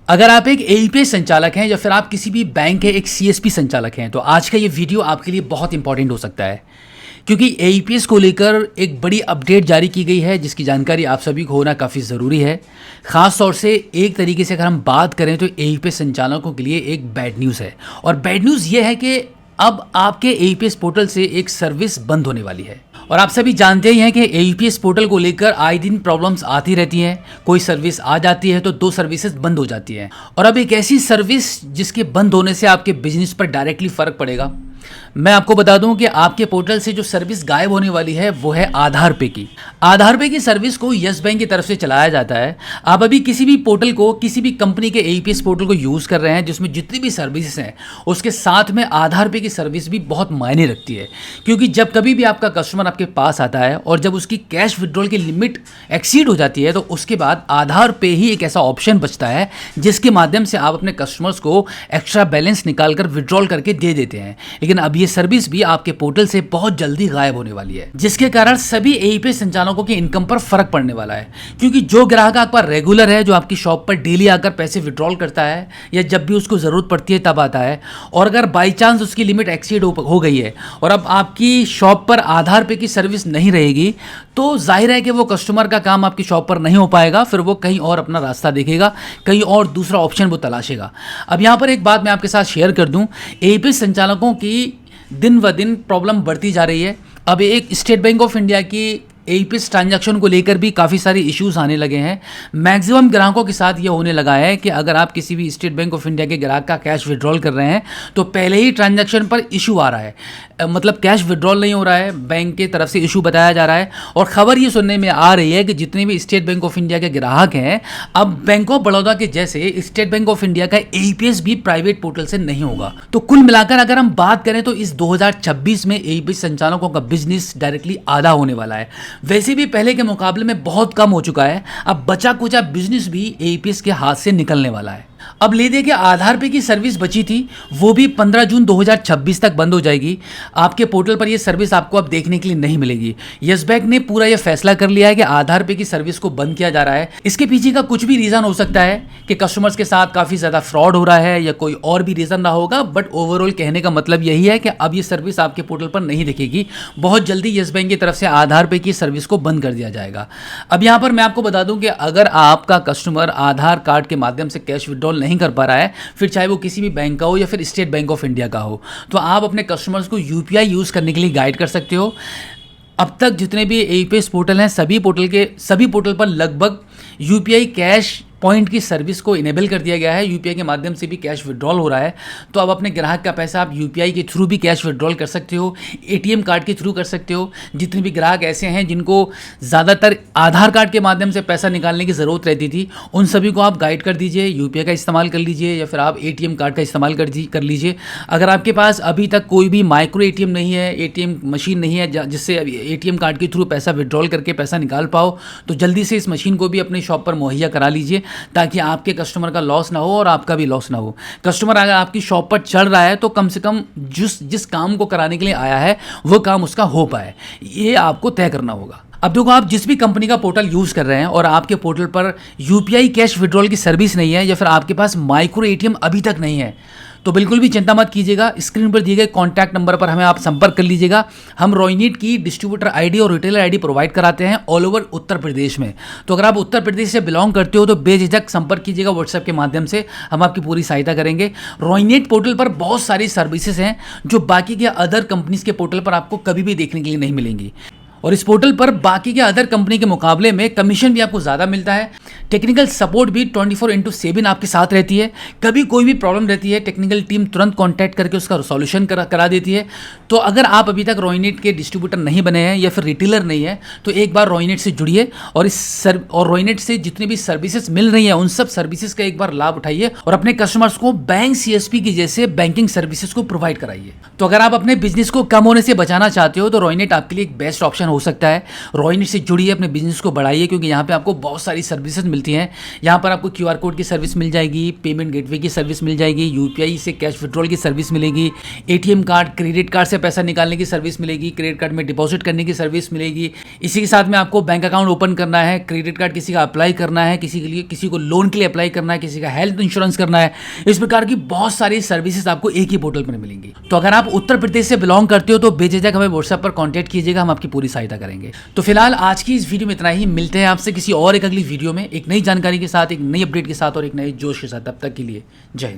अगर आप एक एईपीएस संचालक हैं या फिर आप किसी भी बैंक के एक सीएसपी संचालक हैं तो आज का ये वीडियो आपके लिए बहुत इंपॉर्टेंट हो सकता है, क्योंकि एईपीएस को लेकर एक बड़ी अपडेट जारी की गई है जिसकी जानकारी आप सभी को होना काफ़ी ज़रूरी है। ख़ास तौर से एक तरीके से अगर हम बात करें तो एईपीएस संचालकों के लिए एक बैड न्यूज़ है, और बैड न्यूज़ ये है कि अब आपके एईपीएस पोर्टल से एक सर्विस बंद होने वाली है। और आप सभी जानते ही हैं कि एईपीएस पोर्टल को लेकर आए दिन प्रॉब्लम्स आती रहती हैं। कोई सर्विस आ जाती है तो दो सर्विसेज बंद हो जाती हैं, और अब एक ऐसी सर्विस जिसके बंद होने से आपके बिजनेस पर डायरेक्टली फ़र्क पड़ेगा। मैं आपको बता दूं कि आपके पोर्टल से जो सर्विस गायब होने वाली है वो है आधार पे की। आधार पे की सर्विस को यस बैंक की तरफ से चलाया जाता है। आप अभी किसी भी पोर्टल को, किसी भी कंपनी के एईपीएस पोर्टल को यूज़ कर रहे हैं जिसमें जितनी भी सर्विसेज हैं उसके साथ में आधार पे की सर्विस भी बहुत मायने रखती है, क्योंकि जब कभी भी आपका कस्टमर आपके पास आता है और जब उसकी कैश विड्रॉल की लिमिट एक्सीड हो जाती है तो उसके बाद आधार पे ही एक ऐसा ऑप्शन बचता है जिसके माध्यम से आप अपने कस्टमर्स को एक्स्ट्रा बैलेंस निकाल कर विड्रॉल करके दे देते हैं। लेकिन अब ये सर्विस भी आपके पोर्टल से बहुत जल्दी गायब होने वाली है, जिसके कारण सभी एईपीएस संचालकों की इनकम पर फर्क पड़ने वाला है। क्योंकि जो ग्राहक आपका रेगुलर है, जो आपकी शॉप पर डेली आकर पैसे विड्रॉल करता है या जब भी उसको ज़रूरत पड़ती है तब आता है, और अगर बाई चांस उसकी लिमिट एक्सीड हो गई है और अब आपकी शॉप पर आधार पे की सर्विस नहीं रहेगी, तो जाहिर है कि वो कस्टमर का काम आपकी शॉप पर नहीं हो पाएगा। फिर वो कहीं और अपना रास्ता देखेगा, कहीं और दूसरा ऑप्शन वो तलाशेगा। अब यहाँ पर एक बात मैं आपके साथ शेयर कर दूँ, एईपीएस संचालकों की दिन व दिन प्रॉब्लम बढ़ती जा रही है। अब एक स्टेट बैंक ऑफ इंडिया की एईपीएस ट्रांजैक्शन को लेकर भी काफ़ी सारे इश्यूज आने लगे हैं। मैक्सिमम ग्राहकों के साथ ये होने लगा है कि अगर आप किसी भी स्टेट बैंक ऑफ इंडिया के ग्राहक का कैश विड्रॉल कर रहे हैं तो पहले ही ट्रांजैक्शन पर इशू आ रहा है, मतलब कैश विड्रॉल नहीं हो रहा है, बैंक की तरफ से इशू बताया जा रहा है। और ख़बर ये सुनने में आ रही है कि जितने भी स्टेट बैंक ऑफ इंडिया के ग्राहक हैं, अब बैंक ऑफ बड़ौदा के जैसे स्टेट बैंक ऑफ इंडिया का एईपीएस भी प्राइवेट पोर्टल से नहीं होगा। तो कुल मिलाकर अगर हम बात करें तो इस 2026 में एईपीएस संचालकों का बिजनेस डायरेक्टली आधा होने वाला है। वैसे भी पहले के मुकाबले में बहुत कम हो चुका है। अब बचा कुचा बिजनेस भी एईपीएस के हाथ से निकलने वाला है। अब ले दे के आधार पे की सर्विस बची थी वो भी 15 जून 2026 तक बंद हो जाएगी। आपके पोर्टल पर ये सर्विस आपको अब देखने के लिए नहीं मिलेगी। यस बैंक ने पूरा ये फैसला कर लिया है कि आधार पे की सर्विस को बंद किया जा रहा है। इसके पीछे का कुछ भी रीज़न हो सकता है कि कस्टमर्स के साथ काफ़ी ज़्यादा फ्रॉड हो रहा है या कोई और भी रीज़न रहा होगा, बट ओवरऑल कहने का मतलब यही है कि अब ये सर्विस आपके पोर्टल पर नहीं दिखेगी। बहुत जल्दी यस बैंक की तरफ से आधार पे की सर्विस को बंद कर दिया जाएगा। अब यहाँ पर मैं आपको बता दूँ कि अगर आपका कस्टमर आधार कार्ड के माध्यम से कैश विड्रॉल नहीं कर पा रहा है, फिर चाहे वो किसी भी बैंक का हो या फिर स्टेट बैंक ऑफ इंडिया का हो, तो आप अपने कस्टमर्स को यूपीआई यूज़ करने के लिए गाइड कर सकते हो। अब तक जितने भी एईपीएस पोर्टल हैं सभी पोर्टल पर लगभग यूपीआई कैश पॉइंट की सर्विस को इनेबल कर दिया गया है। यूपीआई के माध्यम से भी कैश विड्रॉल हो रहा है, तो अब अपने ग्राहक का पैसा आप यूपीआई के थ्रू भी कैश विड्रॉल कर सकते हो, एटीएम कार्ड के थ्रू कर सकते हो। जितने भी ग्राहक ऐसे हैं जिनको ज़्यादातर आधार कार्ड के माध्यम से पैसा निकालने की ज़रूरत रहती थी, उन सभी को आप गाइड कर दीजिए, यूपीआई का इस्तेमाल कर लीजिए या फिर आप एटीएम कार्ड का इस्तेमाल कर लीजिए। अगर आपके पास अभी तक कोई भी माइक्रो एटीएम नहीं है, एटीएम मशीन नहीं है जिससे एटीएम कार्ड के थ्रू पैसा विड्रॉल करके पैसा निकाल पाओ, तो जल्दी से इस मशीन को भी अपनी शॉप पर मुहैया करा लीजिए, ताकि आपके कस्टमर का लॉस ना हो और आपका भी लॉस ना हो। कस्टमर अगर आपकी शॉप पर चल रहा है तो कम से कम जिस काम को कराने के लिए आया है वो काम उसका हो पाए, ये आपको तय करना होगा। अब देखो, आप जिस भी कंपनी का पोर्टल यूज़ कर रहे हैं और आपके पोर्टल पर यूपीआई कैश विड्रॉल की सर्विस नहीं है या फिर आपके पास माइक्रो एटीएम अभी तक नहीं है, तो बिल्कुल भी चिंता मत कीजिएगा। स्क्रीन पर दिए गए कॉन्टैक्ट नंबर पर हमें आप संपर्क कर लीजिएगा। हम रॉयनीट की डिस्ट्रीब्यूटर आईडी और रिटेलर आईडी प्रोवाइड कराते हैं ऑल ओवर उत्तर प्रदेश में। तो अगर आप उत्तर प्रदेश से बिलोंग करते हो तो बेझिझक संपर्क कीजिएगा व्हाट्सएप के माध्यम से, हम आपकी पूरी सहायता करेंगे। रॉयनीट पोर्टल पर बहुत सारी सर्विसेज हैं जो बाकी के अदर कंपनीज के पोर्टल पर आपको कभी भी देखने के लिए नहीं मिलेंगी, और इस पोर्टल पर बाकी के अदर कंपनी के मुकाबले में कमीशन भी आपको ज़्यादा मिलता है। टेक्निकल सपोर्ट भी 24/7 आपके साथ रहती है। कभी कोई भी प्रॉब्लम रहती है, टेक्निकल टीम तुरंत कांटेक्ट करके उसका सॉल्यूशन करा देती है। तो अगर आप अभी तक रॉयनीट के डिस्ट्रीब्यूटर नहीं बने हैं या फिर रिटेलर नहीं है, तो एक बार रॉयनीट से जुड़िए और रॉयनीट से जितनी भी सर्विसेज मिल रही हैं उन सब सर्विसेज का एक बार लाभ उठाइए और अपने कस्टमर्स को बैंक सीएसपी की जैसे बैंकिंग सर्विसेज को प्रोवाइड कराइए। तो अगर आप अपने बिजनेस को कम होने से बचाना चाहते हो तो रॉयनीट आपके लिए एक बेस्ट ऑप्शन हो सकता है। रॉयनीट से जुड़िए, अपने बिजनेस को बढ़ाइए, क्योंकि यहाँ पे आपको बहुत सारी सर्विसेज मिलती हैं। यहाँ पर आपको QR कोड की सर्विस मिल जाएगी, पेमेंट गेटवे की सर्विस मिल जाएगी, UPI से कैश विड्रॉल की सर्विस मिलेगी, ATM कार्ड, क्रेडिट कार्ड से पैसा निकालने की सर्विस मिलेगी, क्रेडिट कार्ड में डिपॉजिट करने की सर्विस मिलेगी। इसी के साथ में आपको बैंक अकाउंट ओपन करना है, क्रेडिट कार्ड किसी का अप्लाई करना है, किसी को लोन के लिए अप्लाई करना है, किसी का हेल्थ इंश्योरेंस करना है, इस प्रकार की बहुत सारी सर्विसेज आपको एक ही पोर्टल पर मिलेंगी। तो अगर आप उत्तर प्रदेश से बिलोंग करते हो तो बेझिझक हमें व्हाट्सएप पर कॉन्टैक्ट कीजिएगा, हम आपकी पूरी सहायता करेंगे। तो फिलहाल आज की इस वीडियो में इतना ही। मिलते हैं आपसे किसी और एक अगली वीडियो में एक नई जानकारी के साथ, एक नई अपडेट के साथ और एक नए जोश के साथ। तब तक के लिए जय हिंद।